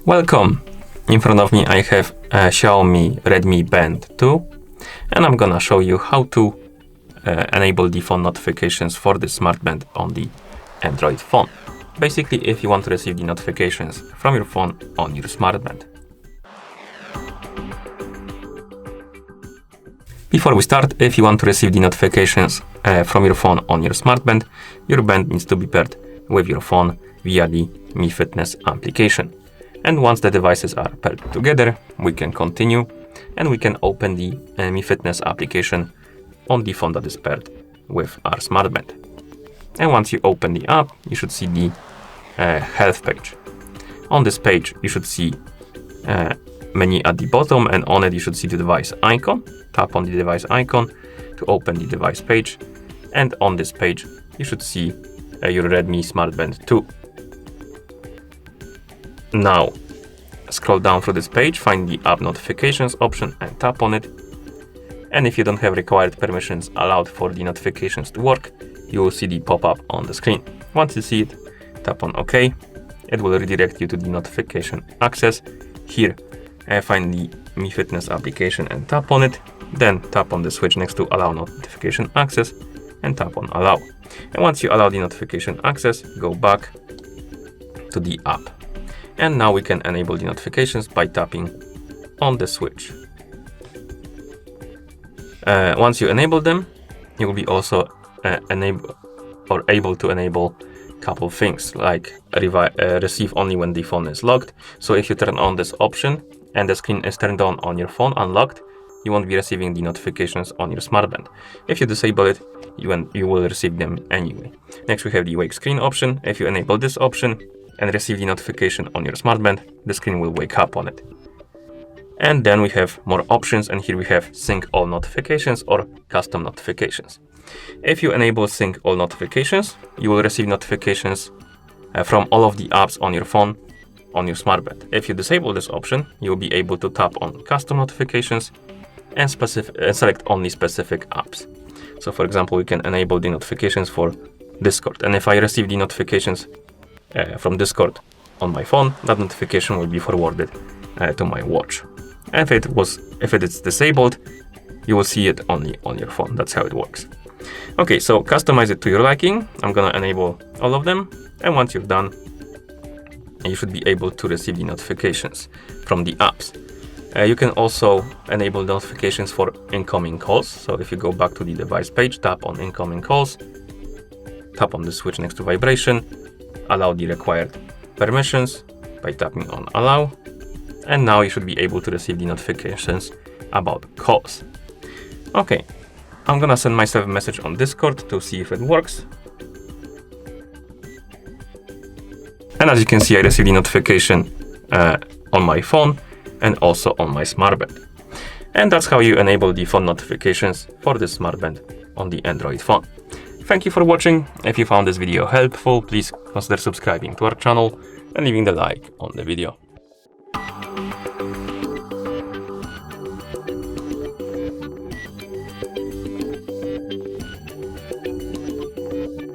Welcome! In front of me I have a Xiaomi Redmi Band 2 and I'm gonna show you how to enable the phone notifications for the smart band on the Android phone. Basically, if you want to receive the notifications from your phone on your smart band. Before we start, if you want to receive the notifications from your phone on your smart band, your band needs to be paired with your phone via the Mi Fitness application. And once the devices are paired together, we can continue and we can open the Mi Fitness application on the phone that is paired with our smart band. And once you open the app, you should see the health page. On this page, you should see menu at the bottom, and on it you should see the device icon. Tap on the device icon to open the device page. And on this page, you should see your Redmi Smart Band 2. Now, scroll down through this page, find the app notifications option and tap on it. And if you don't have required permissions allowed for the notifications to work, you will see the pop-up on the screen. Once you see it, tap on OK. It will redirect you to the notification access. Here, find the Mi Fitness application and tap on it. Then tap on the switch next to Allow Notification Access and tap on Allow. And once you allow the notification access, go back to the app. And now we can enable the notifications by tapping on the switch. Once you enable them, you will be also able to enable a couple things like receive only when the phone is locked. So if you turn on this option and the screen is turned on your phone unlocked, you won't be receiving the notifications on your smart band. If you disable it, you will receive them anyway. Next, we have the wake screen option. If you enable this option and receive the notification on your smart band, the screen will wake up on it. And then we have more options, and here we have sync all notifications or custom notifications. If you enable sync all notifications, you will receive notifications from all of the apps on your phone on your smart band. If you disable this option, you will be able to tap on custom notifications and select only specific apps. So for example, we can enable the notifications for Discord. And if I receive the notifications from Discord on my phone, that notification will be forwarded to my watch. If it is disabled, you will see it only on your phone. That's how it works. Okay, so customize it to your liking. I'm gonna enable all of them, and once you're done, you should be able to receive the notifications from the apps. You can also enable notifications for incoming calls. So if you go back to the device page, tap on incoming calls, tap on the switch next to vibration, allow the required permissions by tapping on allow, and now you should be able to receive the notifications about calls. Okay, I'm gonna send myself a message on Discord to see if it works. And as you can see, I received the notification on my phone and also on my smart band. And that's how you enable the phone notifications for the smart band on the Android phone. Thank you for watching. If you found this video helpful, please consider subscribing to our channel and leaving the like on the video.